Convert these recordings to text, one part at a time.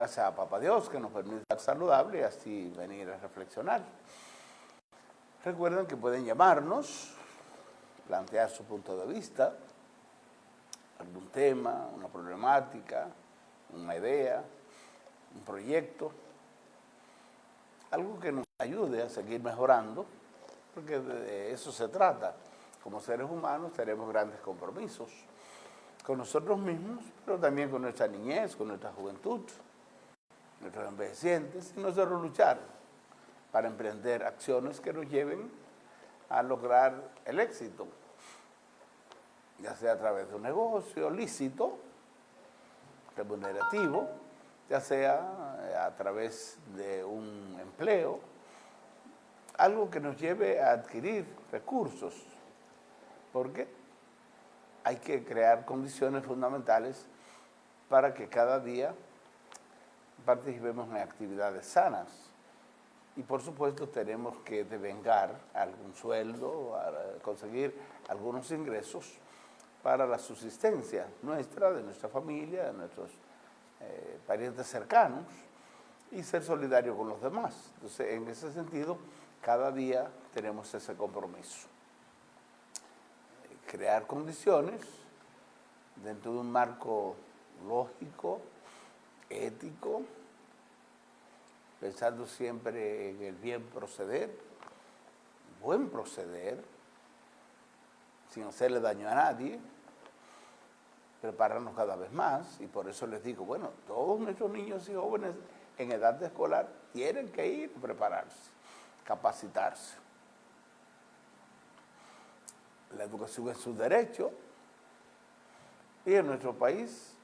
Gracias a Papá Dios que nos permite estar saludable y así venir a reflexionar. Recuerden que pueden llamarnos, plantear su punto de vista, algún tema, una problemática, una idea, un proyecto, algo que nos ayude a seguir mejorando, porque de eso se trata. Como seres humanos tenemos grandes compromisos con nosotros mismos, pero también con nuestra niñez, con nuestra juventud, nuestros envejecientes, y nosotros luchar para emprender acciones que nos lleven a lograr el éxito, ya sea a través de un negocio lícito, remunerativo, ya sea a través de un empleo, algo que nos lleve a adquirir recursos, porque hay que crear condiciones fundamentales para que cada día participemos en actividades sanas. Y por supuesto tenemos que devengar algún sueldo, conseguir algunos ingresos para la subsistencia nuestra, de nuestra familia, de nuestros parientes cercanos, y ser solidario con los demás. Entonces, en ese sentido, cada día tenemos ese compromiso. Crear condiciones dentro de un marco lógico, ético, pensando siempre en el bien proceder, buen proceder, sin hacerle daño a nadie, prepararnos cada vez más, y por eso les digo, bueno, todos nuestros niños y jóvenes en edad escolar tienen que ir a prepararse, capacitarse. La educación es su derecho, y en nuestro país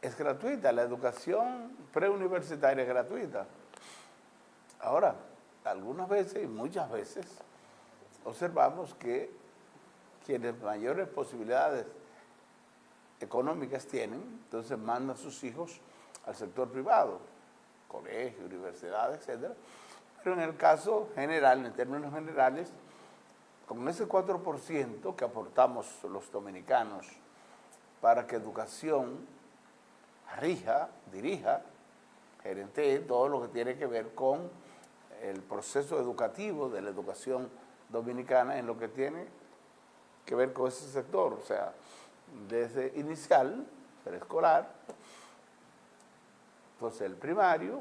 es gratuita, la educación preuniversitaria es gratuita. Ahora, algunas veces y muchas veces observamos que quienes mayores posibilidades económicas tienen, entonces mandan a sus hijos al sector privado, colegios, universidades, etc. Pero en el caso general, en términos generales, con ese 4% que aportamos los dominicanos para que educación rija, dirija, gerentee todo lo que tiene que ver con el proceso educativo de la educación dominicana en lo que tiene que ver con ese sector, o sea, desde inicial, preescolar, entonces el primario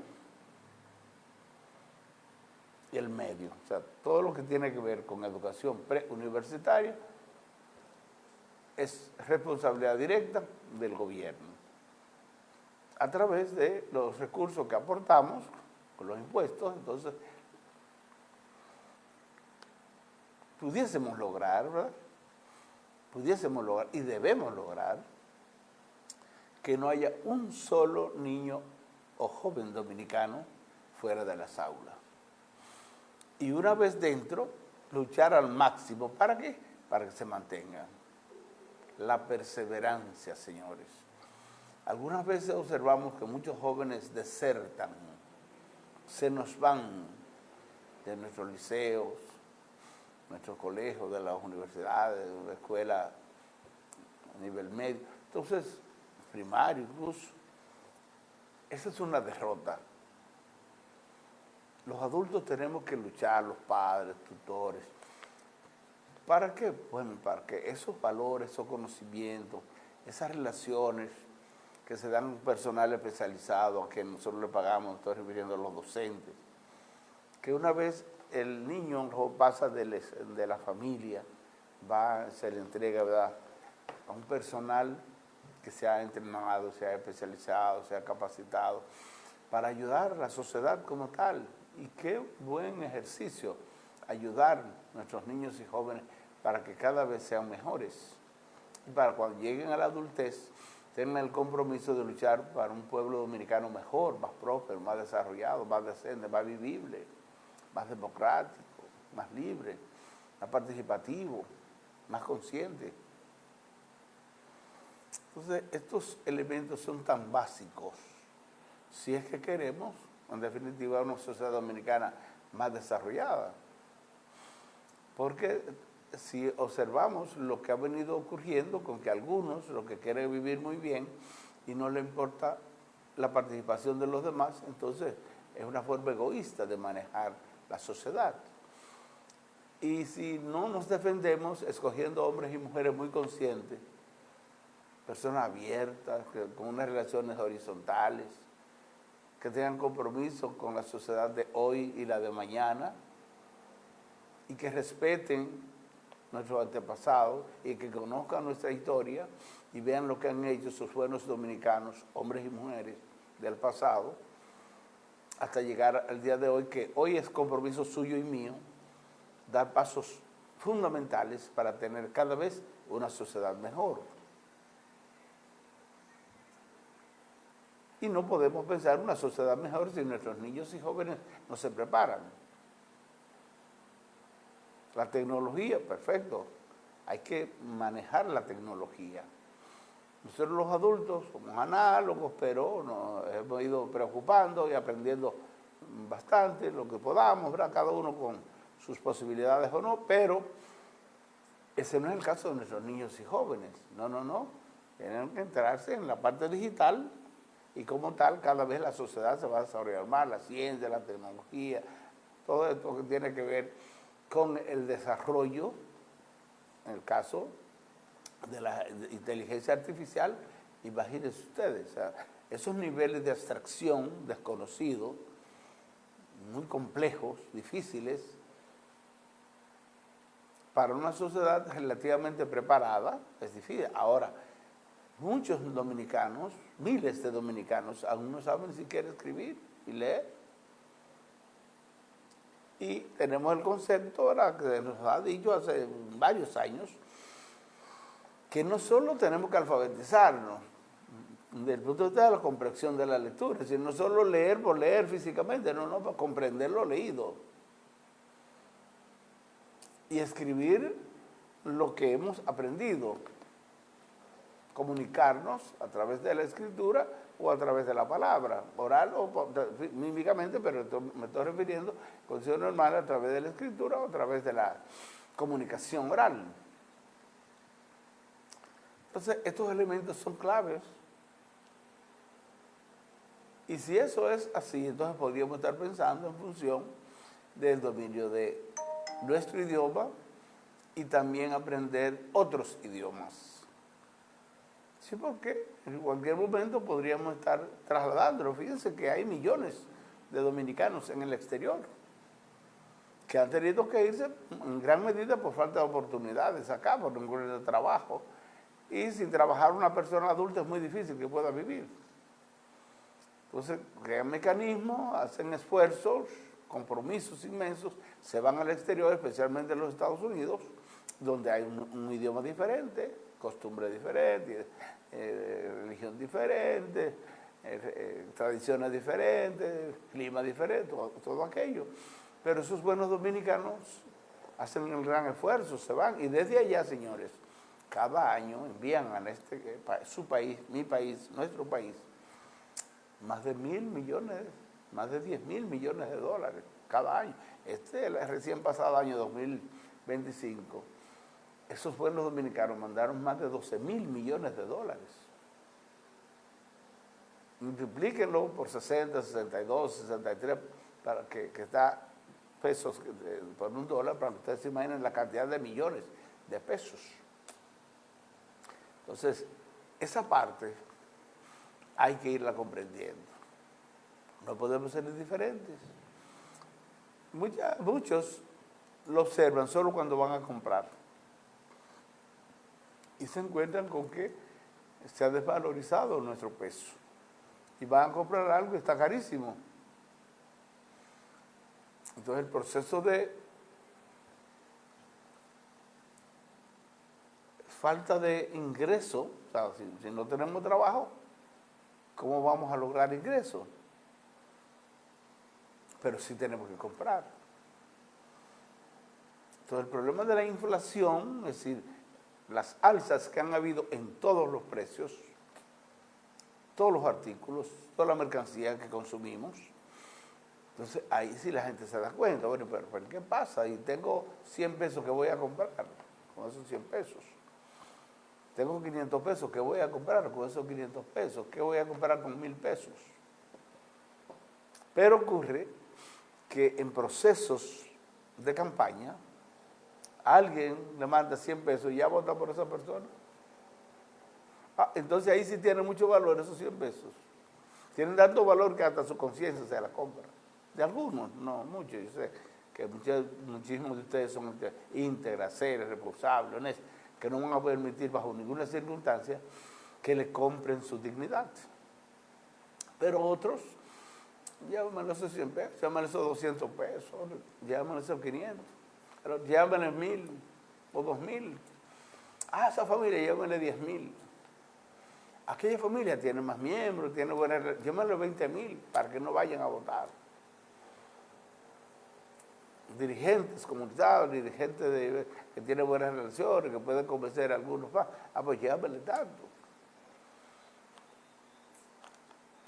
y el medio, o sea, todo lo que tiene que ver con educación preuniversitaria es responsabilidad directa del gobierno, a través de los recursos que aportamos con los impuestos. Entonces pudiésemos lograr, ¿verdad? Pudiésemos lograr y debemos lograr que no haya un solo niño o joven dominicano fuera de las aulas. Y una vez dentro, luchar al máximo. ¿Para qué? Para que se mantengan. La perseverancia, señores. Algunas veces observamos que muchos jóvenes desertan, se nos van de nuestros liceos, nuestros colegios, de las universidades, de la escuela a nivel medio. Entonces, primario incluso, esa es una derrota. Los adultos tenemos que luchar, los padres, tutores. ¿Para qué? Bueno, para que esos valores, esos conocimientos, esas relaciones que se dan a un personal especializado, a quien nosotros le pagamos, estoy refiriendo a los docentes, que una vez el niño pasa de la familia, se le entrega, ¿verdad?, a un personal que se ha entrenado, se ha especializado, se ha capacitado, para ayudar a la sociedad como tal. Y qué buen ejercicio ayudar a nuestros niños y jóvenes para que cada vez sean mejores. Y para cuando lleguen a la adultez, tengan el compromiso de luchar para un pueblo dominicano mejor, más próspero, más desarrollado, más decente, más vivible, más democrático, más libre, más participativo, más consciente. Entonces, estos elementos son tan básicos si es que queremos, en definitiva, una sociedad dominicana más desarrollada. Porque si observamos lo que ha venido ocurriendo con que algunos, los que quieren vivir muy bien y no les importa la participación de los demás, entonces es una forma egoísta de manejar la sociedad. Y si no nos defendemos escogiendo hombres y mujeres muy conscientes, personas abiertas, con unas relaciones horizontales, que tengan compromiso con la sociedad de hoy y la de mañana, y que respeten nuestros antepasados y que conozcan nuestra historia y vean lo que han hecho sus buenos dominicanos, hombres y mujeres del pasado, hasta llegar al día de hoy, que hoy es compromiso suyo y mío, dar pasos fundamentales para tener cada vez una sociedad mejor. Y no podemos pensar una sociedad mejor si nuestros niños y jóvenes no se preparan. La tecnología, perfecto, hay que manejar la tecnología. Nosotros los adultos somos análogos, pero nos hemos ido preocupando y aprendiendo bastante, lo que podamos, ¿verdad? Cada uno con sus posibilidades o no, pero ese no es el caso de nuestros niños y jóvenes. No. Tienen que entrarse en la parte digital y como tal cada vez la sociedad se va a desarrollar más, la ciencia, la tecnología, todo esto que tiene que ver con el desarrollo, en el caso de la inteligencia artificial. Imagínense ustedes, o sea, esos niveles de abstracción desconocidos, muy complejos, difíciles, para una sociedad relativamente preparada, es difícil. Ahora, muchos dominicanos, miles de dominicanos, aún no saben ni siquiera escribir y leer. Y tenemos el concepto, ahora que nos ha dicho hace varios años, que no solo tenemos que alfabetizarnos, desde el punto de vista de la comprensión de la lectura, es decir, no solo leer por leer físicamente, no, para comprender lo leído. Y escribir lo que hemos aprendido, comunicarnos a través de la escritura o a través de la palabra, oral o mímicamente, pero me estoy refiriendo, considero normal, a través de la escritura o a través de la comunicación oral. Entonces, estos elementos son claves. Y si eso es así, entonces podríamos estar pensando en función del dominio de nuestro idioma y también aprender otros idiomas. Sí, porque en cualquier momento podríamos estar trasladándolo. Fíjense que hay millones de dominicanos en el exterior que han tenido que irse en gran medida por falta de oportunidades acá, por no encontrar trabajo. Y sin trabajar una persona adulta es muy difícil que pueda vivir. Entonces, crean mecanismos, hacen esfuerzos, compromisos inmensos, se van al exterior, especialmente en los Estados Unidos, donde hay un idioma diferente, costumbre diferente, religión diferente, tradiciones diferentes, clima diferente, todo aquello. Pero esos buenos dominicanos hacen un gran esfuerzo, se van, y desde allá, señores, cada año envían a su país, mi país, nuestro país, más de 1.000 millones, más de 10.000 millones de dólares cada año. El recién pasado año 2025, esos buenos dominicanos mandaron más de 12.000 millones de dólares. Multiplíquenlo por 60, 62, 63, para que está pesos por un dólar, para que ustedes se imaginen la cantidad de millones de pesos. Entonces, esa parte hay que irla comprendiendo. No podemos ser indiferentes. Muchos lo observan solo cuando van a comprar y se encuentran con que se ha desvalorizado nuestro peso y van a comprar algo que está carísimo. Entonces el proceso de falta de ingreso, o sea, si no tenemos trabajo, ¿cómo vamos a lograr ingresos? Pero sí tenemos que comprar. Entonces el problema de la inflación, es decir, las alzas que han habido en todos los precios, todos los artículos, toda la mercancía que consumimos, entonces ahí sí la gente se da cuenta, bueno, pero ¿qué pasa? Y tengo 100 pesos que voy a comprar con esos 100 pesos. Tengo 500 pesos, ¿qué voy a comprar con esos 500 pesos? ¿Qué voy a comprar con 1,000 pesos? Pero ocurre que en procesos de campaña, alguien le manda 100 pesos y ya vota por esa persona. Entonces ahí sí tiene mucho valor esos 100 pesos. Tienen tanto valor que hasta su conciencia se la compra. De algunos, no muchos. Yo sé que muchísimos de ustedes son íntegras, serias, responsables, honestos, que no van a permitir bajo ninguna circunstancia que le compren su dignidad. Pero otros, llámenle esos 100 pesos, llámenle esos 200 pesos, llámenle esos 500, pero llámenle 1,000 o 2,000. Esa familia llámenle 10,000. Aquella familia tiene más miembros, tiene buenas, llámenle 20,000 para que no vayan a votar. Dirigentes comunitarios, dirigentes que tienen buenas relaciones, que pueden convencer a algunos más, pues llámenle tanto.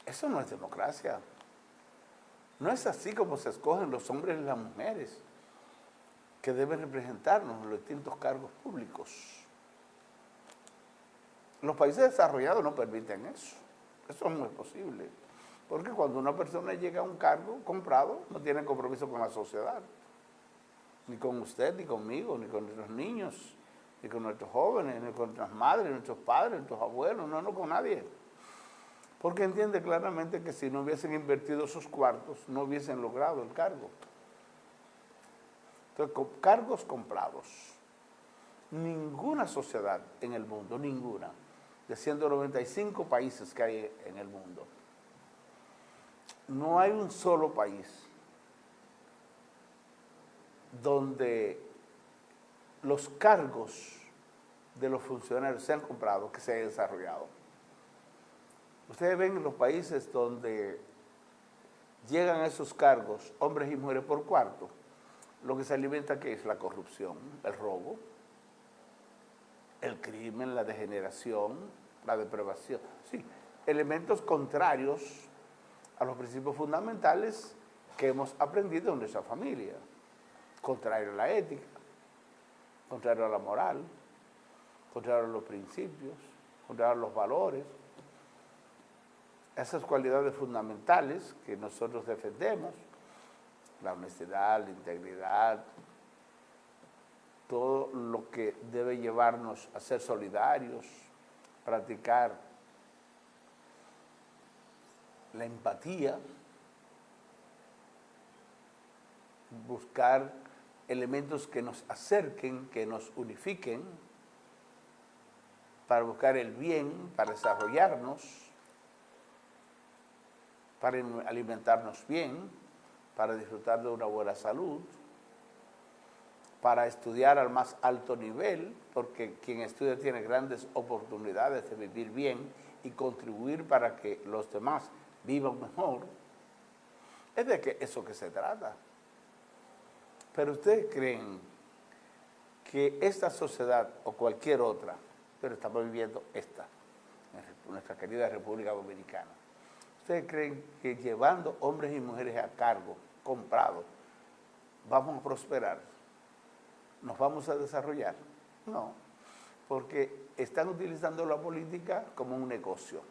Eso no es democracia. No es así como se escogen los hombres y las mujeres que deben representarnos en los distintos cargos públicos. Los países desarrollados no permiten eso. Eso no es posible. Porque cuando una persona llega a un cargo comprado, no tiene compromiso con la sociedad. Ni con usted, ni conmigo, ni con nuestros niños, ni con nuestros jóvenes, ni con nuestras madres, nuestros padres, nuestros abuelos, no con nadie. Porque entiende claramente que si no hubiesen invertido esos cuartos, no hubiesen logrado el cargo. Entonces, con cargos comprados, ninguna sociedad en el mundo, ninguna, de 195 países que hay en el mundo, no hay un solo país donde los cargos de los funcionarios se han comprado, que se hayan desarrollado. Ustedes ven en los países donde llegan a esos cargos hombres y mujeres por cuarto, lo que se alimenta que es la corrupción, el robo, el crimen, la degeneración, la depravación. Sí, elementos contrarios a los principios fundamentales que hemos aprendido en nuestra familia. Contrario a la ética, contrario a la moral, contrario a los principios, contrario a los valores. Esas cualidades fundamentales que nosotros defendemos, la honestidad, la integridad, todo lo que debe llevarnos a ser solidarios, practicar la empatía, buscar elementos que nos acerquen, que nos unifiquen, para buscar el bien, para desarrollarnos, para alimentarnos bien, para disfrutar de una buena salud, para estudiar al más alto nivel, porque quien estudia tiene grandes oportunidades de vivir bien y contribuir para que los demás vivan mejor. Es de eso que se trata. Pero ustedes creen que esta sociedad o cualquier otra, pero estamos viviendo esta, en nuestra querida República Dominicana, ¿ustedes creen que llevando hombres y mujeres a cargo, comprados, vamos a prosperar? ¿Nos vamos a desarrollar? No, porque están utilizando la política como un negocio.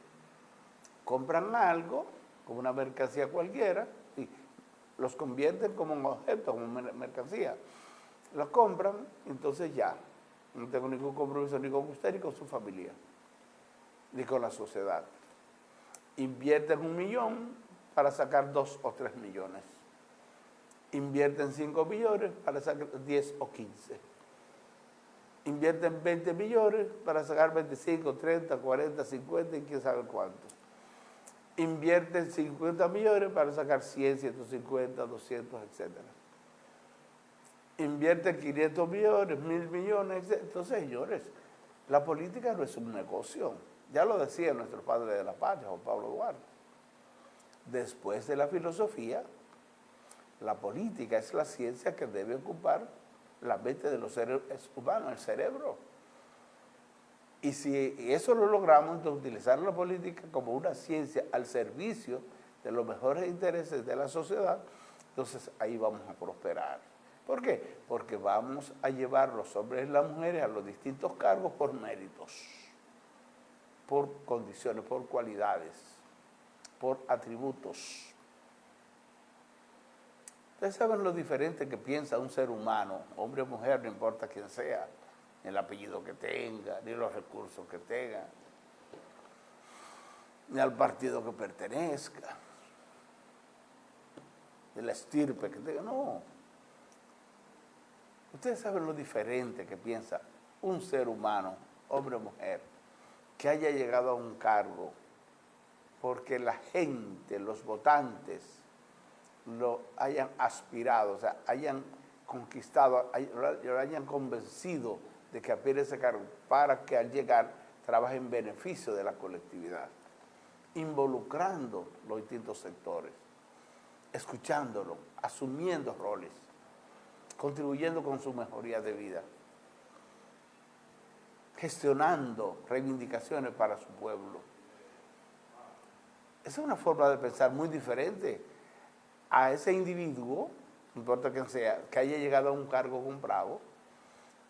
Compran algo, como una mercancía cualquiera, y los convierten como un objeto, como una mercancía. Lo compran, entonces ya, no tengo ningún compromiso ni con usted ni con su familia, ni con la sociedad. Invierten 1 millón para sacar 2 o 3 millones. Invierten 5 millones para sacar 10 o 15. Invierten 20 millones para sacar 25, 30, 40, 50 y quién sabe cuánto. Invierten 50 millones para sacar 100, 150, 200, etc. Invierten 500 millones, 1,000 millones, etc. Entonces, señores, la política no es un negocio. Ya lo decía nuestro padre de la patria, Juan Pablo Duarte. Después de la filosofía, la política es la ciencia que debe ocupar la mente de los seres humanos, el cerebro. Y si eso lo logramos, entonces utilizar la política como una ciencia al servicio de los mejores intereses de la sociedad, entonces ahí vamos a prosperar. ¿Por qué? Porque vamos a llevar los hombres y las mujeres a los distintos cargos por méritos. por condiciones, por cualidades, por atributos. Ustedes saben lo diferente que piensa un ser humano, hombre o mujer, no importa quién sea, ni el apellido que tenga, ni los recursos que tenga, ni al partido que pertenezca, ni la estirpe que tenga, no. Ustedes saben lo diferente que piensa un ser humano, hombre o mujer, que haya llegado a un cargo porque la gente, los votantes, lo hayan aspirado, o sea, hayan conquistado, lo hayan convencido de que aspire ese cargo para que al llegar trabaje en beneficio de la colectividad, involucrando los distintos sectores, escuchándolo, asumiendo roles, contribuyendo con su mejoría de vida, gestionando reivindicaciones para su pueblo. Esa es una forma de pensar muy diferente a ese individuo, no importa quién sea, que haya llegado a un cargo comprado,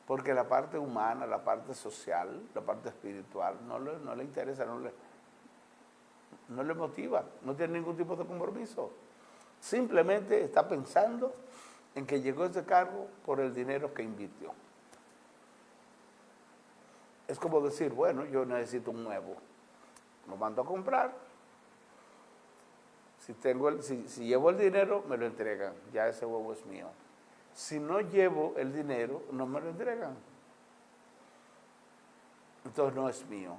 porque la parte humana, la parte social, la parte espiritual, no le interesa, no le motiva, no tiene ningún tipo de compromiso. Simplemente está pensando en que llegó a ese cargo por el dinero que invirtió. Es como decir, bueno, yo necesito un huevo, lo mando a comprar. Si llevo el dinero, me lo entregan, ya ese huevo es mío. Si no llevo el dinero, no me lo entregan. Entonces no es mío.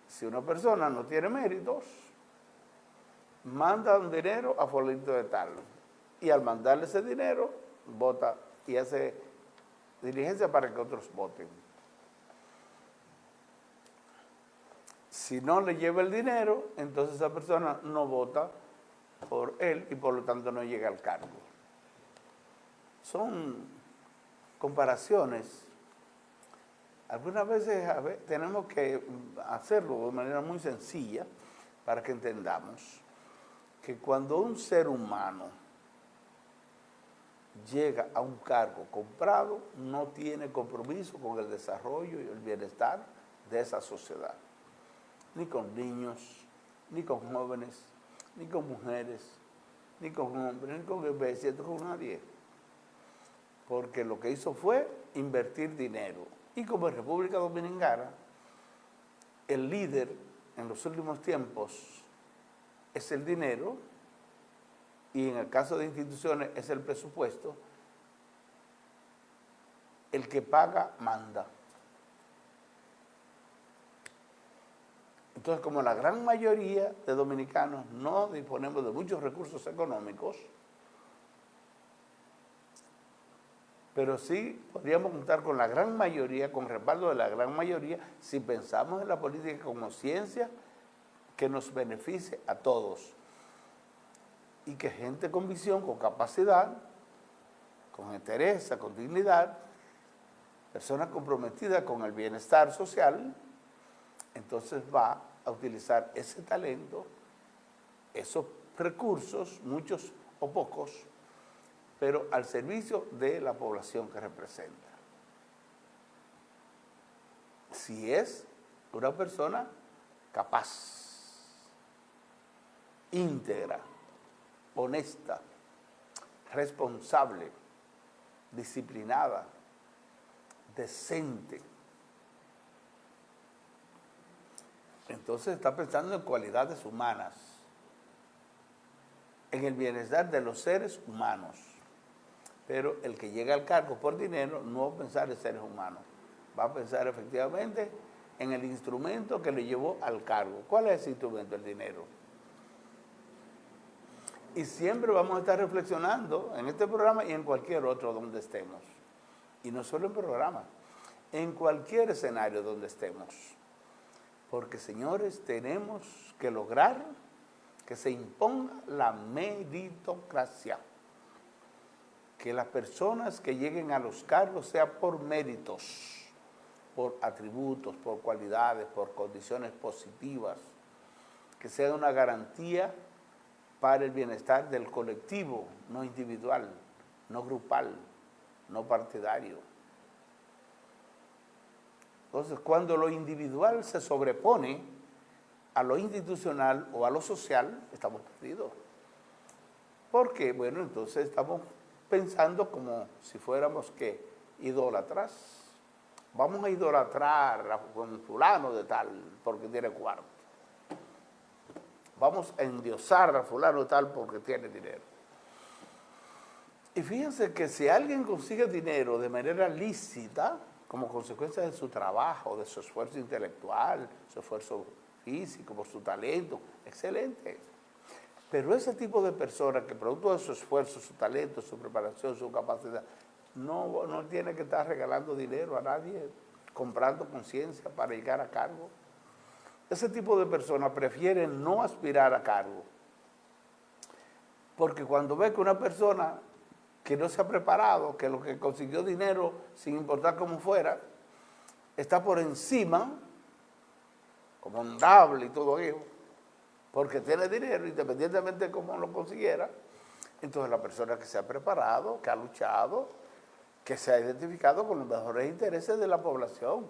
Si una persona no tiene méritos, manda un dinero a fulanito de tal. Y al mandarle ese dinero, vota y hace diligencia para que otros voten. Si no le lleva el dinero, entonces esa persona no vota por él y por lo tanto no llega al cargo. Son comparaciones. Algunas veces tenemos que hacerlo de manera muy sencilla para que entendamos que cuando un ser humano llega a un cargo comprado, no tiene compromiso con el desarrollo y el bienestar de esa sociedad. Ni con niños, ni con jóvenes, ni con mujeres, ni con hombres, ni con especies, ni con nadie. Porque lo que hizo fue invertir dinero. Y como en República Dominicana, el líder en los últimos tiempos es el dinero, y en el caso de instituciones es el presupuesto, el que paga manda. Entonces, como la gran mayoría de dominicanos no disponemos de muchos recursos económicos, pero sí podríamos contar con la gran mayoría, con respaldo de la gran mayoría, si pensamos en la política como ciencia que nos beneficie a todos. Y que gente con visión, con capacidad, con entereza, con dignidad, personas comprometidas con el bienestar social, entonces va a utilizar ese talento, esos recursos, muchos o pocos, pero al servicio de la población que representa. Si es una persona capaz, íntegra, honesta, responsable, disciplinada, decente, entonces está pensando en cualidades humanas, en el bienestar de los seres humanos. Pero el que llega al cargo por dinero no va a pensar en seres humanos, va a pensar efectivamente en el instrumento que le llevó al cargo. ¿Cuál es ese instrumento? El dinero. Y siempre vamos a estar reflexionando en este programa y en cualquier otro donde estemos. Y no solo en programa, en cualquier escenario donde estemos. Porque, señores, tenemos que lograr que se imponga la meritocracia. Que las personas que lleguen a los cargos sean por méritos, por atributos, por cualidades, por condiciones positivas, que sea una garantía para el bienestar del colectivo, no individual, no grupal, no partidario. Entonces, cuando lo individual se sobrepone a lo institucional o a lo social, estamos perdidos. ¿Por qué? Bueno, entonces estamos pensando como si fuéramos que idólatras. Vamos a idolatrar a un fulano de tal porque tiene cuarto. Vamos a endiosar a fulano de tal porque tiene dinero. Y fíjense que si alguien consigue dinero de manera lícita, como consecuencia de su trabajo, de su esfuerzo intelectual, su esfuerzo físico, por su talento, excelente. Pero ese tipo de personas que producto de su esfuerzo, su talento, su preparación, su capacidad, no tiene que estar regalando dinero a nadie, comprando conciencia para llegar a cargo. Ese tipo de personas prefieren no aspirar a cargo. Porque cuando ve que una persona que no se ha preparado, que lo que consiguió dinero, sin importar cómo fuera, está por encima, como honorable y todo eso, porque tiene dinero, independientemente de cómo lo consiguiera, entonces la persona que se ha preparado, que ha luchado, que se ha identificado con los mejores intereses de la población,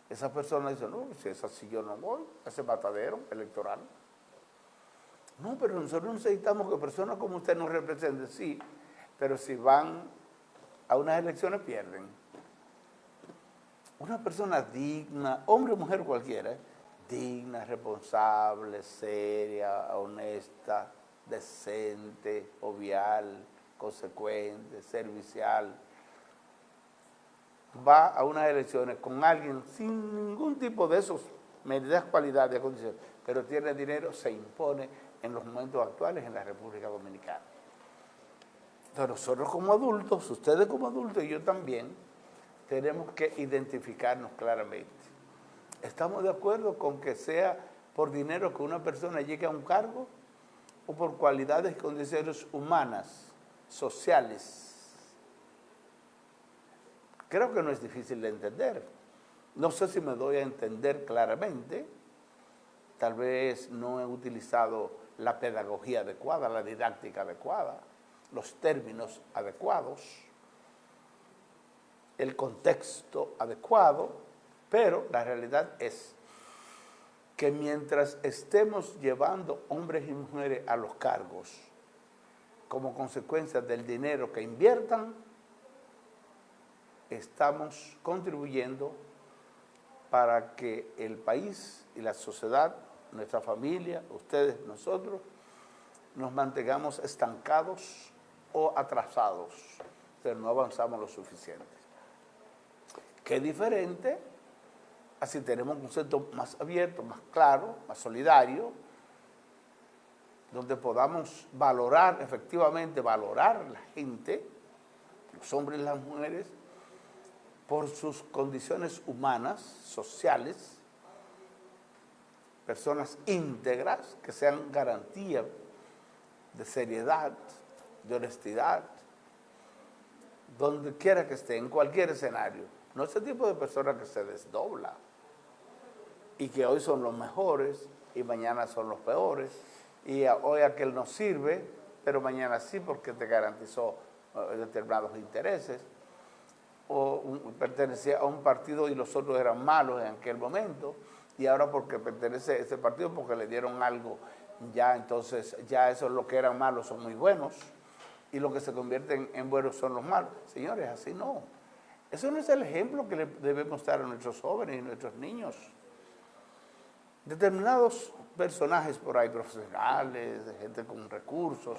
esa persona dice, no, si es así yo no voy a ese matadero electoral. No, pero nosotros necesitamos que personas como usted nos representen, sí, pero si van a unas elecciones pierden. Una persona digna, hombre o mujer cualquiera, digna, responsable, seria, honesta, decente, jovial, consecuente, servicial, va a unas elecciones con alguien sin ningún tipo de esos medidas, cualidades, condiciones, pero tiene dinero, se impone en los momentos actuales en la República Dominicana. Entonces nosotros como adultos, ustedes como adultos y yo también, tenemos que identificarnos claramente. ¿Estamos de acuerdo con que sea por dinero que una persona llegue a un cargo o por cualidades y condiciones humanas, sociales? Creo que no es difícil de entender. No sé si me doy a entender claramente. Tal vez no he utilizado la pedagogía adecuada, la didáctica adecuada, los términos adecuados, el contexto adecuado, pero la realidad es que mientras estemos llevando hombres y mujeres a los cargos como consecuencia del dinero que inviertan, estamos contribuyendo para que el país y la sociedad, nuestra familia, ustedes, nosotros, nos mantengamos estancados o atrasados, pero no avanzamos lo suficiente. Qué diferente, así tenemos un concepto más abierto, más claro, más solidario, donde podamos valorar, efectivamente valorar la gente, los hombres y las mujeres, por sus condiciones humanas, sociales, personas íntegras que sean garantía de seriedad, de honestidad, donde quiera que esté, en cualquier escenario. No ese tipo de personas que se desdobla y que hoy son los mejores y mañana son los peores y hoy aquel no sirve, pero mañana sí porque te garantizó determinados intereses, o pertenecía a un partido y los otros eran malos en aquel momento, y ahora porque pertenece a ese partido, porque le dieron algo, ya entonces, ya esos los que eran malos son muy buenos, y los que se convierten en buenos son los malos. Señores, así no. Eso no es el ejemplo que le debemos dar a nuestros jóvenes y a nuestros niños. Determinados personajes por ahí, profesionales, de gente con recursos,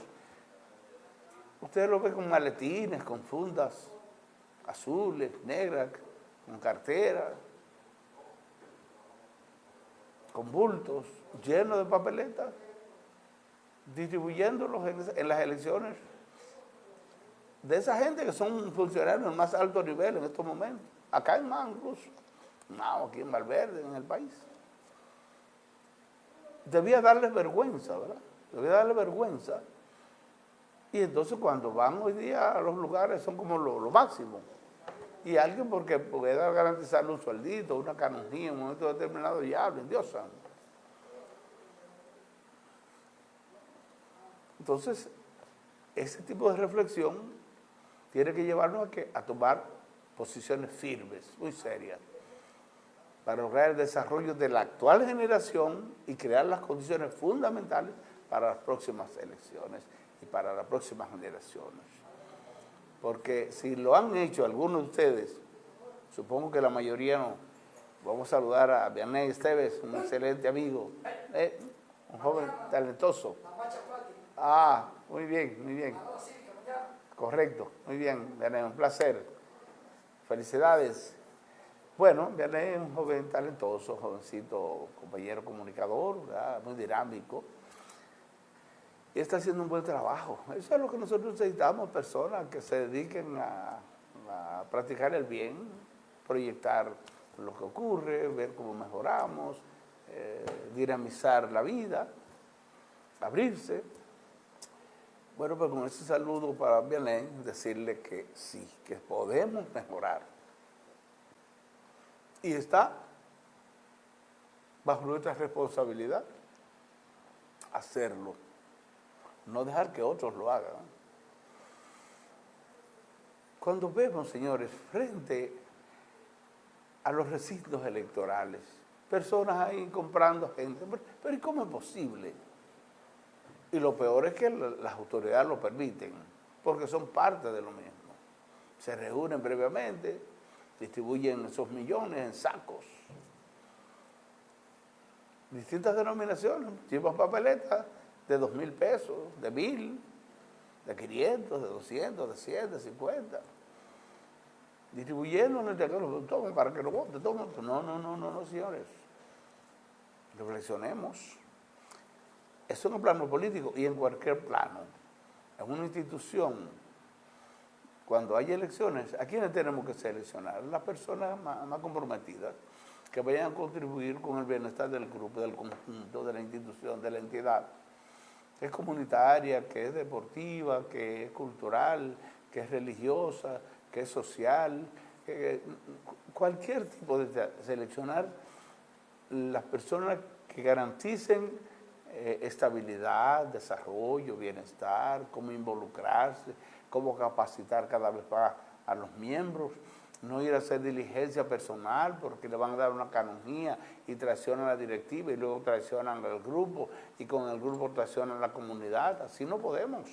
ustedes lo ven con maletines, con fundas azules, negras, con carteras, con bultos, llenos de papeletas, distribuyéndolos en las elecciones de esa gente que son funcionarios del más alto nivel en estos momentos. Acá hay más incluso, no, aquí en Valverde, en el país. Debía darles vergüenza, ¿verdad? Debía darles vergüenza. Y entonces cuando van hoy día a los lugares son como lo máximo. Y alguien porque pueda garantizarle un sueldito, una canonjía en un momento determinado, ya hablen, Dios santo. Entonces, ese tipo de reflexión tiene que llevarnos a tomar posiciones firmes, muy serias. para lograr el desarrollo de la actual generación y crear las condiciones fundamentales para las próximas elecciones y para las próximas generaciones. Porque si lo han hecho algunos de ustedes, supongo que la mayoría no. Vamos a saludar a Vianney Esteves, un excelente amigo, un joven talentoso. Ah, muy bien, muy bien. Correcto, muy bien, Vianney, un placer. Felicidades. Bueno, Vianney es un joven talentoso, jovencito, compañero comunicador, ¿verdad? Muy dinámico. Y está haciendo un buen trabajo. Eso es lo que nosotros necesitamos, personas que se dediquen a practicar el bien, proyectar lo que ocurre, ver cómo mejoramos, dinamizar la vida, abrirse. Bueno, pues con ese saludo para Vianney, decirle que sí, que podemos mejorar. Y está bajo nuestra responsabilidad hacerlo. No dejar que otros lo hagan. Cuando vemos, señores, frente a los recintos electorales, personas ahí comprando gente, pero ¿y cómo es posible? Y lo peor es que las autoridades lo permiten, porque son parte de lo mismo. Se reúnen previamente, distribuyen esos millones en sacos. Distintas denominaciones, llevan papeletas de 2.000 pesos, de 1.000, de 500, de 200, de 100, de 50. Distribuyendo en el terreno, tomen para que lo voten, tomen. No, señores. Reflexionemos. Eso en el plano político y en cualquier plano. En una institución, cuando hay elecciones, ¿a quiénes tenemos que seleccionar? Las personas más comprometidas, que vayan a contribuir con el bienestar del grupo, del conjunto, de la institución, de la entidad, que es comunitaria, que es deportiva, que es cultural, que es religiosa, que es social, cualquier tipo de seleccionar las personas que garanticen estabilidad, desarrollo, bienestar, cómo involucrarse, cómo capacitar cada vez más a los miembros, no ir a hacer diligencia personal porque le van a dar una canonjía y traicionan a la directiva y luego traicionan al grupo y con el grupo traicionan a la comunidad. Así no podemos.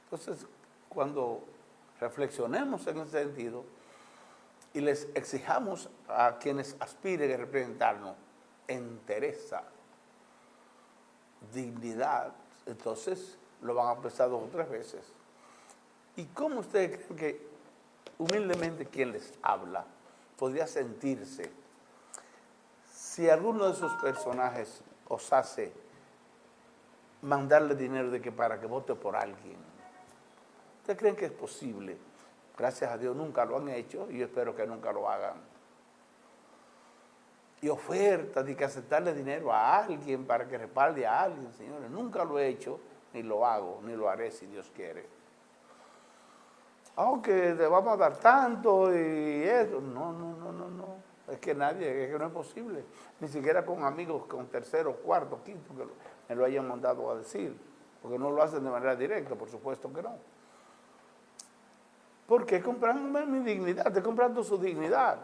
Entonces, cuando reflexionemos en ese sentido y les exijamos a quienes aspiren a representarnos entereza, dignidad, entonces lo van a pensar 2 o 3 veces. ¿Y cómo ustedes creen que humildemente quien les habla podría sentirse si alguno de esos personajes os hace mandarle dinero para que vote por alguien? ¿Ustedes creen que es posible? Gracias a Dios nunca lo han hecho y yo espero que nunca lo hagan. Y ofertas de que aceptarle dinero a alguien para que respalde a alguien, señores, nunca lo he hecho, ni lo hago, ni lo haré si Dios quiere. Aunque te vamos a dar tanto y eso, no. Es que nadie, es que no es posible. Ni siquiera con amigos, con tercero, cuarto, quinto, que me lo hayan mandado a decir. Porque no lo hacen de manera directa, por supuesto que no. Porque comprando mi dignidad, estoy comprando su dignidad.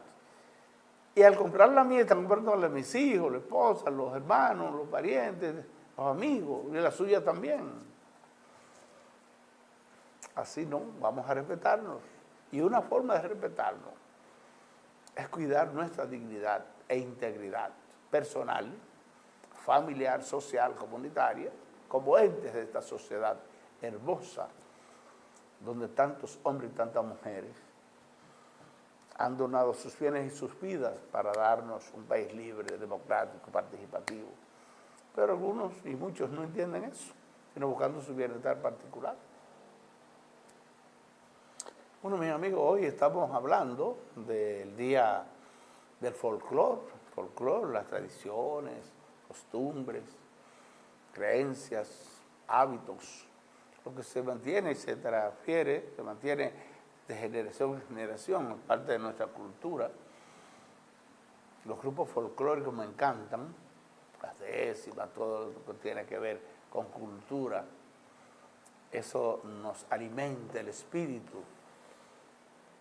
Y al comprar la mía, están comprando a mis hijos, la esposa, los hermanos, los parientes, los amigos, y la suya también. Así no, vamos a respetarnos. Y una forma de respetarnos es cuidar nuestra dignidad e integridad personal, familiar, social, comunitaria, como entes de esta sociedad hermosa, donde tantos hombres y tantas mujeres han donado sus bienes y sus vidas para darnos un país libre, democrático, participativo. Pero algunos y muchos no entienden eso, sino buscando su bienestar particular. Bueno, mis amigos, hoy estamos hablando del día del folclore, las tradiciones, costumbres, creencias, hábitos, lo que se mantiene y se transfiere, se mantiene de generación en generación, es parte de nuestra cultura. Los grupos folclóricos me encantan, las décimas, todo lo que tiene que ver con cultura. Eso nos alimenta el espíritu.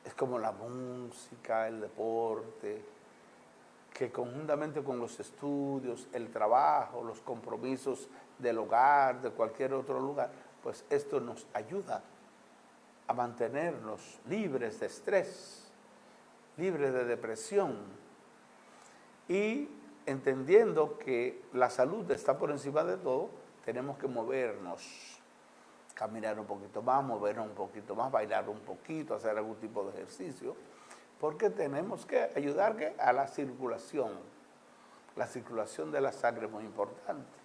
es como la música, el deporte, que conjuntamente con los estudios, el trabajo, los compromisos del hogar, de cualquier otro lugar, pues esto nos ayuda a mantenernos libres de estrés, libres de depresión y entendiendo que la salud está por encima de todo, tenemos que movernos, caminar un poquito más, movernos un poquito más, bailar un poquito, hacer algún tipo de ejercicio, porque tenemos que ayudar a la circulación de la sangre es muy importante.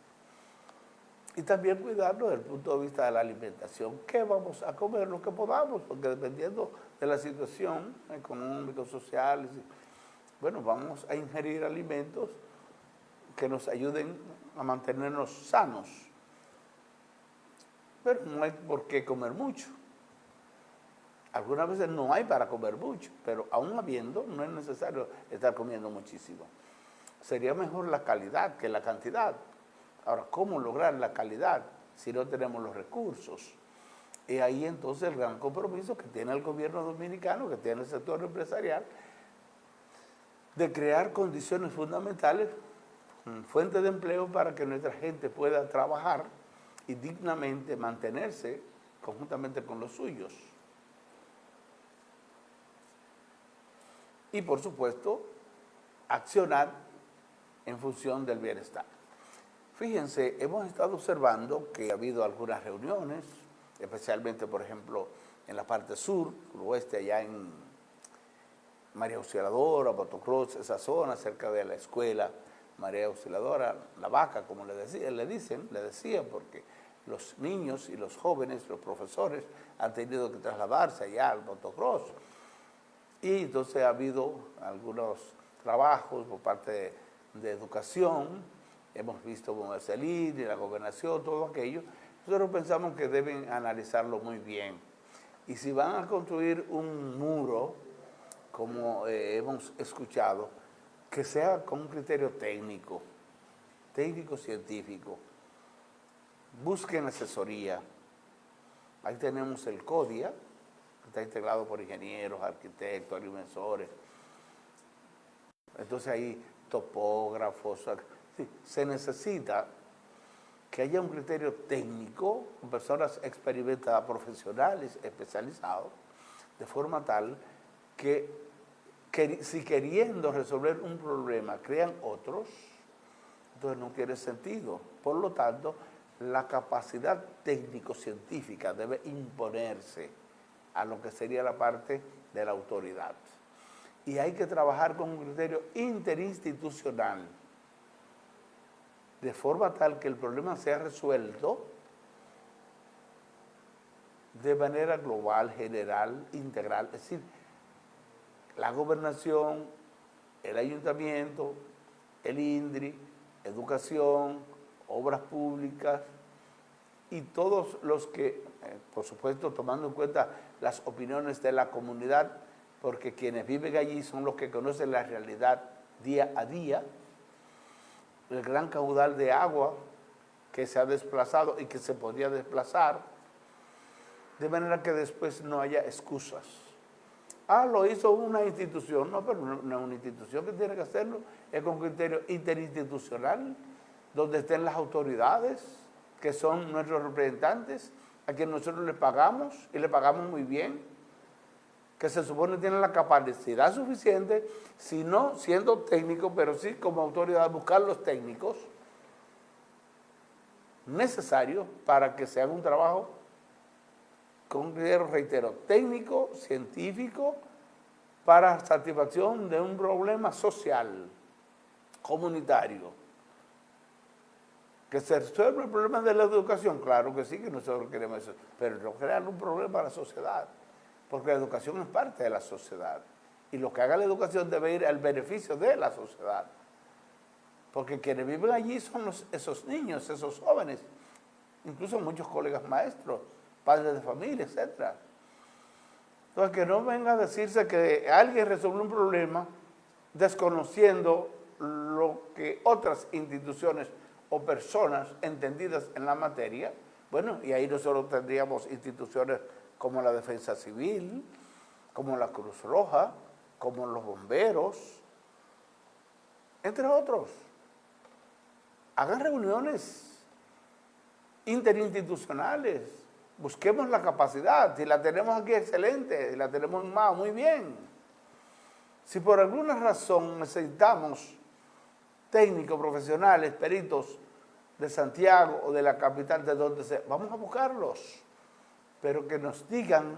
Y también cuidarnos desde el punto de vista de la alimentación, qué vamos a comer, lo que podamos, porque dependiendo de la situación económica, social, bueno, vamos a ingerir alimentos que nos ayuden a mantenernos sanos. Pero no hay por qué comer mucho. Algunas veces no hay para comer mucho, pero aún habiendo, no es necesario estar comiendo muchísimo. Sería mejor la calidad que la cantidad. Ahora, ¿cómo lograr la calidad si no tenemos los recursos? Y ahí entonces el gran compromiso que tiene el gobierno dominicano, que tiene el sector empresarial, de crear condiciones fundamentales, fuentes de empleo para que nuestra gente pueda trabajar y dignamente mantenerse conjuntamente con los suyos. Y por supuesto, accionar en función del bienestar. Fíjense, hemos estado observando que ha habido algunas reuniones, especialmente, por ejemplo, en la parte sur, suroeste, allá en María Auxiliadora, Botocross, esa zona, cerca de la escuela María Auxiliadora, La Vaca, como le decía, porque los niños y los jóvenes, los profesores, han tenido que trasladarse allá al Botocross. Y entonces ha habido algunos trabajos por parte de educación, hemos visto con el CELIN y la gobernación, todo aquello. Nosotros pensamos que deben analizarlo muy bien. Y si van a construir un muro, como hemos escuchado, que sea con un criterio técnico-científico. Busquen asesoría. Ahí tenemos el CODIA, que está integrado por ingenieros, arquitectos, agrimensores. Entonces ahí topógrafos. Sí, se necesita que haya un criterio técnico, con personas experimentadas, profesionales, especializados, de forma tal que si queriendo resolver un problema crean otros, entonces no tiene sentido. Por lo tanto, la capacidad técnico-científica debe imponerse a lo que sería la parte de la autoridad. Y hay que trabajar con un criterio interinstitucional, de forma tal que el problema sea resuelto de manera global, general, integral. Es decir, la gobernación, el ayuntamiento, el INDRI, educación, obras públicas y todos los que, por supuesto, tomando en cuenta las opiniones de la comunidad, porque quienes viven allí son los que conocen la realidad día a día, el gran caudal de agua que se ha desplazado y que se podría desplazar, de manera que después no haya excusas. Lo hizo una institución, no, pero no es una institución que tiene que hacerlo, es con criterio interinstitucional, donde estén las autoridades, que son nuestros representantes, a quienes nosotros le pagamos, y le pagamos muy bien, que se supone tienen la capacidad suficiente, si no siendo técnicos, pero sí como autoridad, buscar los técnicos necesarios para que se haga un trabajo con un criterio, reitero, técnico, científico, para satisfacción de un problema social, comunitario. ¿Que se resuelva el problema de la educación? Claro que sí, que nosotros queremos eso, pero no crear un problema a la sociedad, porque la educación es parte de la sociedad, y lo que haga la educación debe ir al beneficio de la sociedad, porque quienes viven allí son esos niños, esos jóvenes, incluso muchos colegas maestros, padres de familia, etc. Entonces, que no venga a decirse que alguien resuelve un problema desconociendo lo que otras instituciones o personas entendidas en la materia, bueno, y ahí nosotros tendríamos instituciones como la Defensa Civil, como la Cruz Roja, como los bomberos, entre otros. Hagan reuniones interinstitucionales, busquemos la capacidad, si la tenemos aquí excelente, si la tenemos en Mao, muy bien. Si por alguna razón necesitamos técnicos, profesionales, peritos de Santiago o de la capital, de donde sea, vamos a buscarlos, pero que nos digan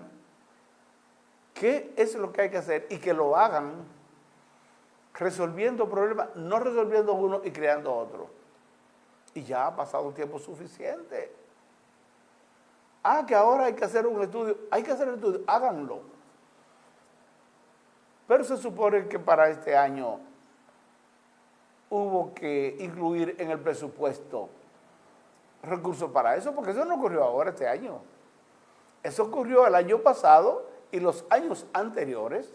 qué es lo que hay que hacer y que lo hagan resolviendo problemas, no resolviendo uno y creando otro. Y ya ha pasado tiempo suficiente. Que ahora hay que hacer un estudio, háganlo. Pero se supone que para este año hubo que incluir en el presupuesto recursos para eso, porque eso no ocurrió ahora este año. Eso ocurrió el año pasado y los años anteriores.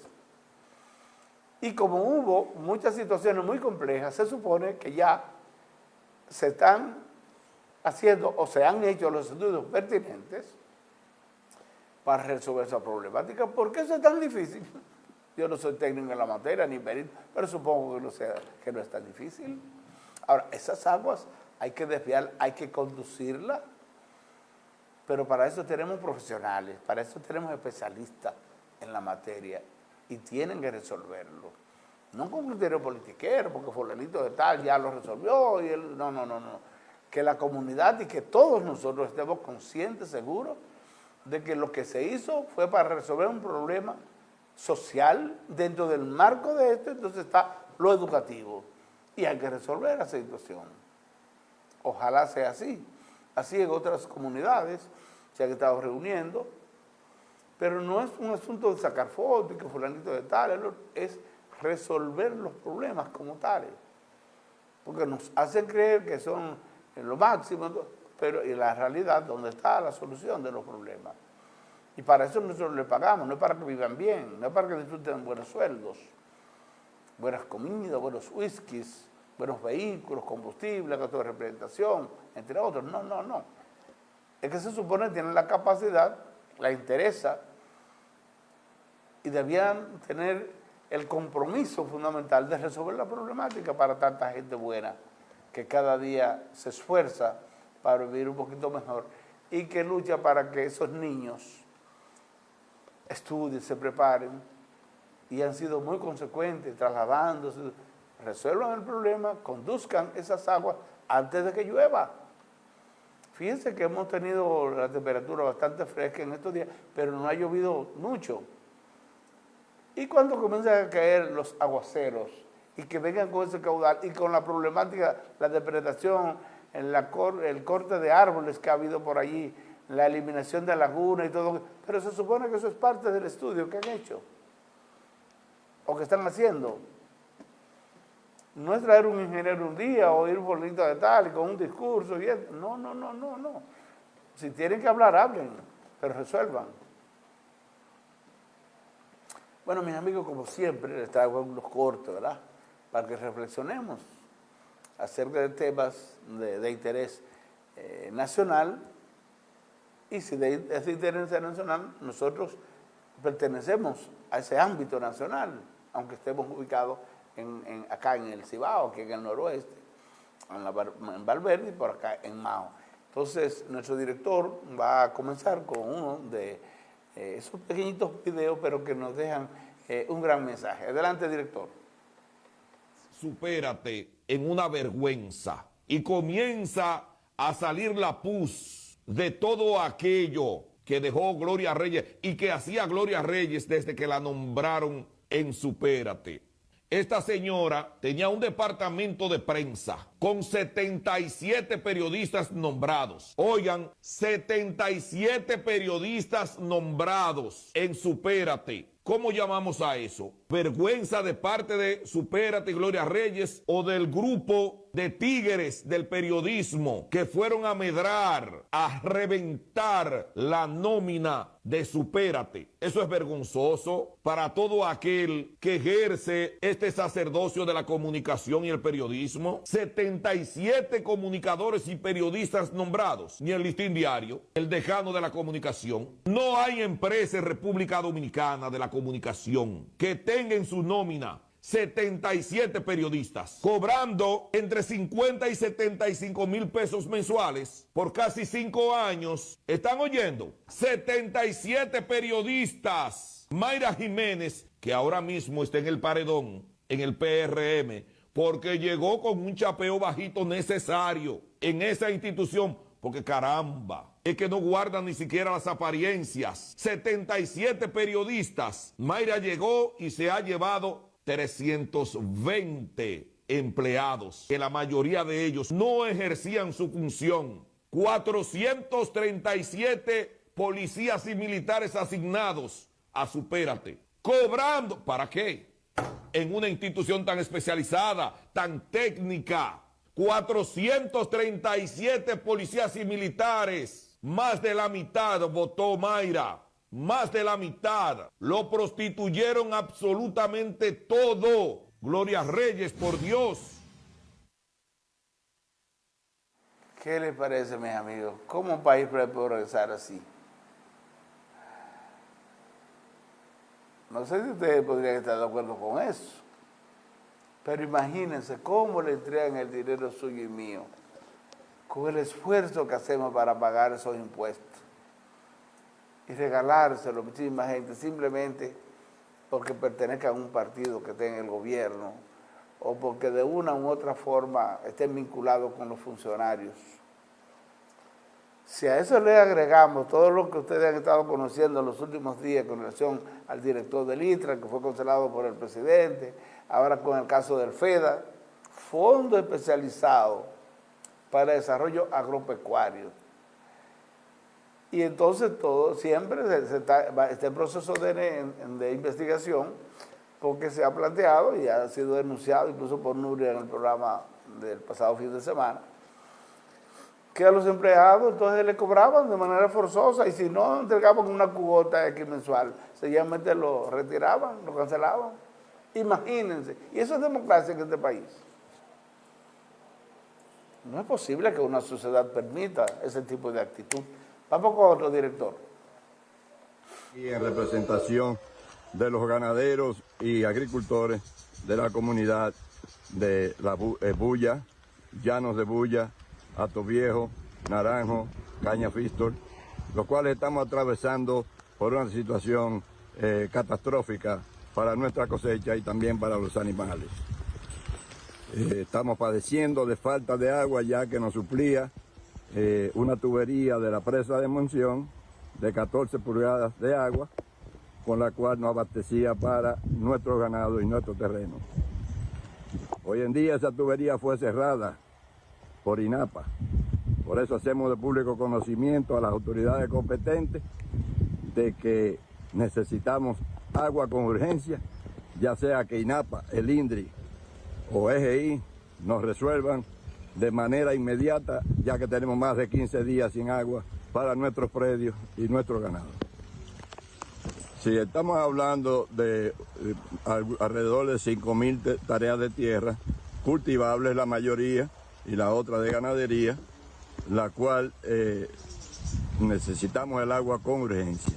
Y como hubo muchas situaciones muy complejas, se supone que ya se están haciendo o se han hecho los estudios pertinentes para resolver esa problemática. ¿Por qué eso es tan difícil? Yo no soy técnico en la materia, ni perito, pero supongo que no es tan difícil. Ahora, esas aguas hay que desviar, hay que conducirlas, pero para eso tenemos profesionales, para eso tenemos especialistas en la materia y tienen que resolverlo. No con criterio politiquero, porque fulanito de tal ya lo resolvió y él, no. Que la comunidad y que todos nosotros estemos conscientes, seguros, de que lo que se hizo fue para resolver un problema social. Dentro del marco de esto, entonces está lo educativo. Y hay que resolver esa situación. Ojalá sea así. Así en otras comunidades se han estado reuniendo. Pero no es un asunto de sacar fotos y que fulanito de tal, es resolver los problemas como tales. Porque nos hacen creer que son lo máximo, pero en la realidad, ¿dónde está la solución de los problemas? Y para eso nosotros les pagamos, no es para que vivan bien, no es para que disfruten buenos sueldos, buenas comidas, buenos whiskies, buenos vehículos, combustible, gastos de representación, entre otros. No. Es que se supone que tienen la capacidad, la interesa, y debían tener el compromiso fundamental de resolver la problemática para tanta gente buena que cada día se esfuerza para vivir un poquito mejor y que lucha para que esos niños estudien, se preparen y han sido muy consecuentes, trasladándose, resuelvan el problema, conduzcan esas aguas antes de que llueva. Fíjense que hemos tenido la temperatura bastante fresca en estos días, pero no ha llovido mucho. Y cuando comienzan a caer los aguaceros y que vengan con ese caudal y con la problemática, la depredación, el corte de árboles que ha habido por allí, la eliminación de lagunas y todo, pero se supone que eso es parte del estudio que han hecho o que están haciendo. No es traer un ingeniero un día o ir bonito de tal y con un discurso y eso. No. Si tienen que hablar, hablen, pero resuelvan. Bueno, mis amigos, como siempre, les traigo unos cortos, ¿verdad? Para que reflexionemos acerca de temas de interés nacional. Y si es de interés nacional, nosotros pertenecemos a ese ámbito nacional, aunque estemos ubicados acá en el Cibao, aquí en el noroeste, en Valverde y por acá en Mao. Entonces, nuestro director va a comenzar con uno de esos pequeñitos videos, pero que nos dejan un gran mensaje. Adelante, director. Supérate en una vergüenza y comienza a salir la pus de todo aquello que dejó Gloria Reyes y que hacía Gloria Reyes desde que la nombraron en Supérate. Esta señora tenía un departamento de prensa con 77 periodistas nombrados. Oigan, 77 periodistas nombrados en Supérate. ¿Cómo llamamos a eso? ¿Vergüenza de parte de Supérate y Gloria Reyes o del grupo de tigres del periodismo que fueron a medrar, a reventar la nómina de Supérate? Eso es vergonzoso para todo aquel que ejerce este sacerdocio de la comunicación y el periodismo. 77 77 comunicadores y periodistas nombrados, ni el Listín Diario, el decano de la comunicación. No hay empresa en República Dominicana de la comunicación que tenga en su nómina 77 periodistas, cobrando entre 50 y 75 mil pesos mensuales por casi 5 años. ¿Están oyendo? 77 periodistas. Mayra Jiménez, que ahora mismo está en el paredón, en el PRM, porque llegó con un chapeo bajito necesario en esa institución, porque caramba, es que no guardan ni siquiera las apariencias. 77 periodistas. Mayra llegó y se ha llevado 320 empleados, que la mayoría de ellos no ejercían su función. 437 policías y militares asignados a Supérate, cobrando, ¿para qué? En una institución tan especializada, tan técnica. 437 policías y militares, más de la mitad votó Mayra. Más de la mitad lo prostituyeron absolutamente todo. Gloria Reyes, por Dios. ¿Qué les parece, mis amigos? ¿Cómo un país puede progresar así? No sé si ustedes podrían estar de acuerdo con eso, pero imagínense cómo le entregan el dinero suyo y mío, con el esfuerzo que hacemos para pagar esos impuestos, y regalárselo a muchísima gente simplemente porque pertenezca a un partido que esté en el gobierno o porque de una u otra forma estén vinculados con los funcionarios. Si a eso le agregamos todo lo que ustedes han estado conociendo en los últimos días con relación al director del ITRA, que fue cancelado por el presidente, ahora con el caso del FEDA, Fondo Especializado para Desarrollo Agropecuario. Y entonces todo siempre está en proceso de investigación, porque se ha planteado y ha sido denunciado incluso por Nuria en el programa del pasado fin de semana, que a los empleados entonces le cobraban de manera forzosa y si no entregaban una cuota X mensual, sencillamente lo retiraban, lo cancelaban. Imagínense, y eso es democracia en este país. No es posible que una sociedad permita ese tipo de actitud. Vamos con otro director. Y en representación de los ganaderos y agricultores de la comunidad de la Bulla, Llanos de Bulla, Atoviejo, Naranjo, Cañafistol, los cuales estamos atravesando por una situación catastrófica para nuestra cosecha y también para los animales. Estamos padeciendo de falta de agua, ya que nos suplía una tubería de la presa de Monción de 14 pulgadas de agua, con la cual nos abastecía para nuestro ganado y nuestro terreno. Hoy en día esa tubería fue cerrada por INAPA. Por eso hacemos de público conocimiento a las autoridades competentes de que necesitamos agua con urgencia, ya sea que INAPA, el INDRI o EGI nos resuelvan de manera inmediata, ya que tenemos más de 15 días sin agua para nuestros predios y nuestro ganado. Si estamos hablando de alrededor de 5.000 tareas de tierra, cultivables la mayoría y la otra de ganadería, la cual necesitamos el agua con urgencia.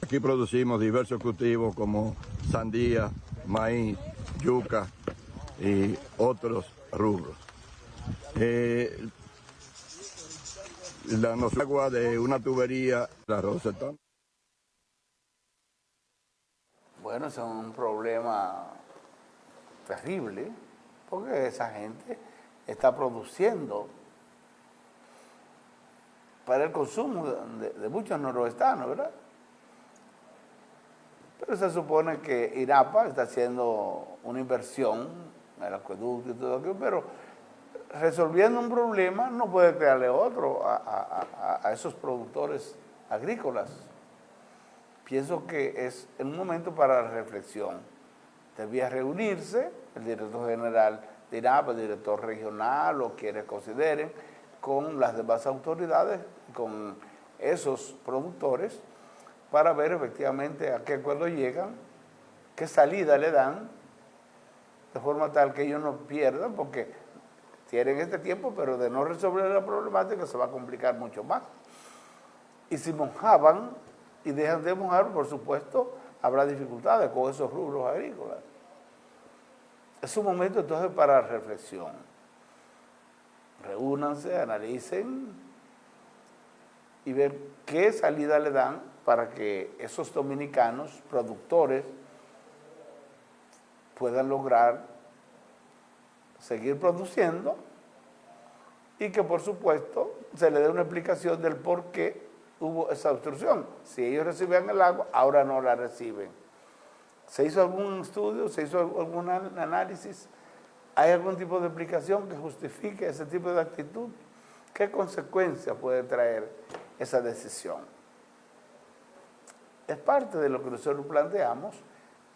Aquí producimos diversos cultivos como sandía, maíz, yuca y otros rubros. Nos agua de una tubería, la Rosetón. Bueno, eso es un problema terrible, porque esa gente está produciendo para el consumo de muchos noroestanos, ¿verdad? Pero se supone que INAPA está haciendo una inversión en el acueducto y todo aquello, pero resolviendo un problema no puede crearle otro a esos productores agrícolas. Pienso que es un momento para la reflexión. Debía reunirse el director general de INAPA, el director regional o quienes consideren, con las demás autoridades, con esos productores, para ver efectivamente a qué acuerdo llegan, qué salida le dan, de forma tal que ellos no pierdan, porque tienen este tiempo, pero de no resolver la problemática se va a complicar mucho más. Y si mojaban y dejan de mojar, por supuesto, habrá dificultades con esos rubros agrícolas. Es un momento entonces para reflexión. Reúnanse, analicen y ver qué salida le dan para que esos dominicanos productores puedan lograr seguir produciendo y que por supuesto se le dé una explicación del por qué hubo esa obstrucción. Si ellos recibían el agua, ahora no la reciben. ¿Se hizo algún estudio? ¿Se hizo algún análisis? ¿Hay algún tipo de explicación que justifique ese tipo de actitud? ¿Qué consecuencias puede traer esa decisión? Es parte de lo que nosotros planteamos,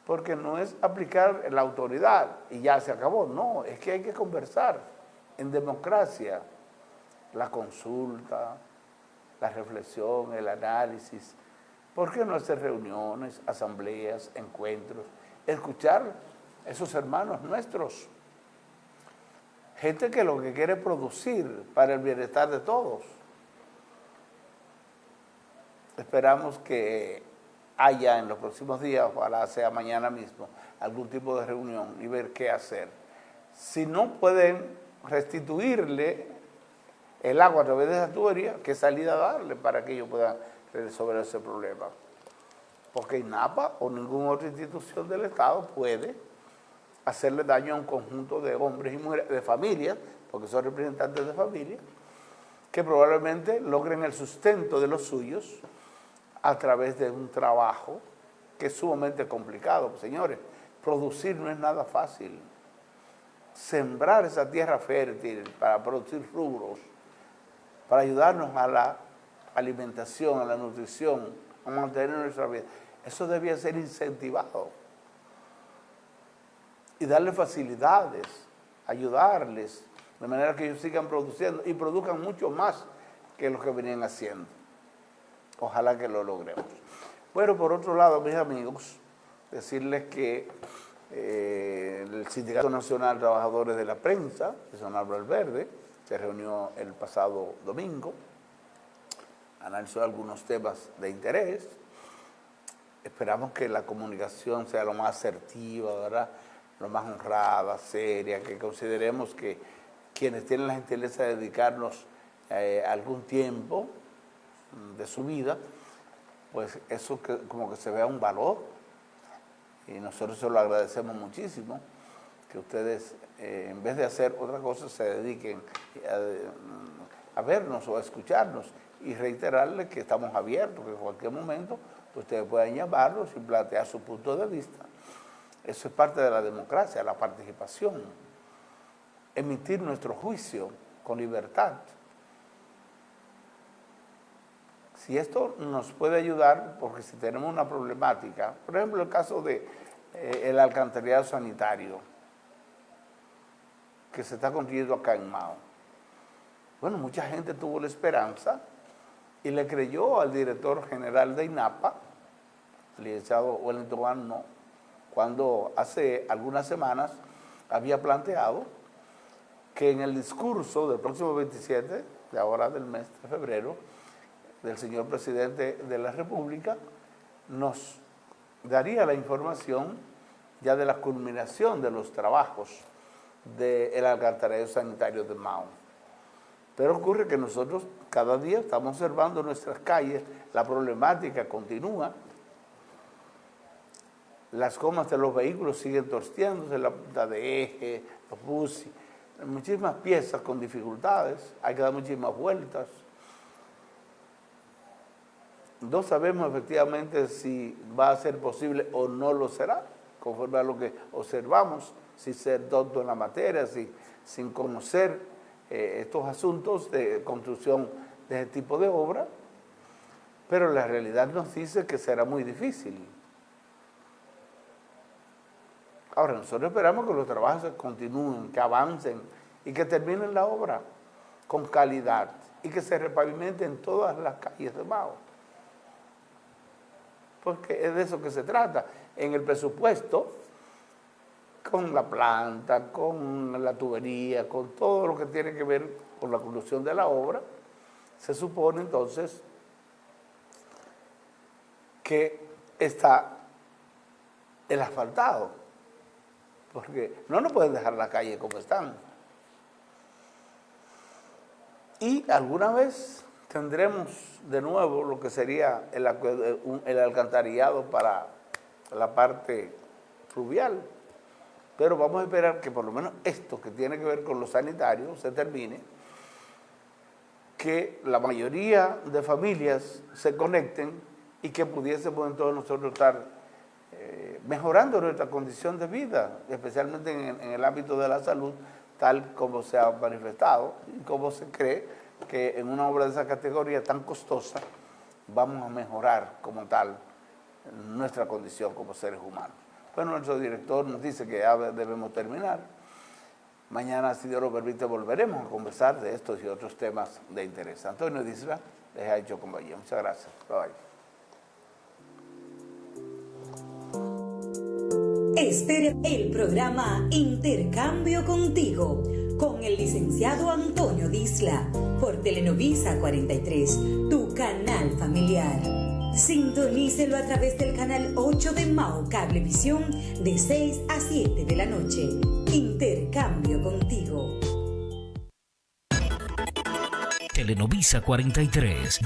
porque no es aplicar la autoridad y ya se acabó. No, es que hay que conversar en democracia. La consulta, la reflexión, el análisis. ¿Por qué no hacer reuniones, asambleas, encuentros? Escuchar a esos hermanos nuestros. Gente que lo que quiere es producir para el bienestar de todos. Esperamos que haya en los próximos días, ojalá sea mañana mismo, algún tipo de reunión y ver qué hacer. Si no pueden restituirle el agua a través de esa tubería, ¿qué salida darle para que ellos puedan resolver ese problema? Porque INAPA o ninguna otra institución del Estado puede hacerle daño a un conjunto de hombres y mujeres, de familias, porque son representantes de familias, que probablemente logren el sustento de los suyos a través de un trabajo que es sumamente complicado. Señores, producir no es nada fácil. Sembrar esa tierra fértil para producir rubros, para ayudarnos a la alimentación, a la nutrición, a mantener nuestra vida, eso debía ser incentivado. Y darle facilidades, ayudarles, de manera que ellos sigan produciendo y produzcan mucho más que lo que venían haciendo. Ojalá que lo logremos. Bueno, por otro lado, mis amigos, decirles que el Sindicato Nacional de Trabajadores de la Prensa, de San Álvaro Verde, se reunió el pasado domingo, analizó algunos temas de interés. Esperamos que la comunicación sea lo más asertiva, ¿verdad?, lo más honrada, seria, que consideremos que quienes tienen la gentileza de dedicarnos algún tiempo de su vida, pues eso como que se vea un valor, y nosotros se lo agradecemos muchísimo, que ustedes en vez de hacer otra cosa se dediquen a vernos o a escucharnos, y reiterarles que estamos abiertos, que en cualquier momento ustedes pueden llamarnos y plantear su punto de vista. Eso es parte de la democracia, la participación, emitir nuestro juicio con libertad. Si esto nos puede ayudar, porque si tenemos una problemática, por ejemplo el caso de el alcantarillado sanitario que se está construyendo acá en Mao. Bueno, mucha gente tuvo la esperanza y le creyó al director general de INAPA, el licenciado Wellington Arnaud, cuando hace algunas semanas había planteado que en el discurso del próximo 27, de ahora del mes de febrero, del señor presidente de la República, nos daría la información ya de la culminación de los trabajos del alcantarillado sanitario de Mao. Pero ocurre que nosotros cada día estamos observando nuestras calles, la problemática continúa, las gomas de los vehículos siguen torciéndose, la punta de eje, los buses, muchísimas piezas con dificultades, hay que dar muchísimas vueltas. No sabemos efectivamente si va a ser posible o no lo será, conforme a lo que observamos, sin ser doctor en la materia, sin conocer estos asuntos de construcción de ese tipo de obra, pero la realidad nos dice que será muy difícil. Ahora, nosotros esperamos que los trabajos continúen, que avancen y que terminen la obra con calidad y que se repavimenten todas las calles de Mao. Porque es de eso que se trata. En el presupuesto con la planta, con la tubería, con todo lo que tiene que ver con la conclusión de la obra. Se supone entonces que está el asfaltado, porque no nos pueden dejar la calle como están. Y alguna vez tendremos de nuevo lo que sería el alcantarillado para la parte fluvial, pero vamos a esperar que por lo menos esto que tiene que ver con los sanitarios se termine, que la mayoría de familias se conecten y que pudiésemos entonces nosotros estar mejorando nuestra condición de vida, especialmente en el ámbito de la salud, tal como se ha manifestado y como se cree que en una obra de esa categoría tan costosa vamos a mejorar como tal nuestra condición como seres humanos. Bueno, nuestro director nos dice que ya debemos terminar. Mañana, si Dios lo permite, volveremos a conversar de estos y otros temas de interés. Antonio Disla, les ha hecho compañía. Muchas gracias. Bye. Espera el programa Intercambio Contigo con el licenciado Antonio Disla por Telenovisa 43, tu canal familiar. Sintonícelo a través del canal 8 de Mao Cablevisión de 6 a 7 de la noche. Intercambio Contigo. Telenovisa 43.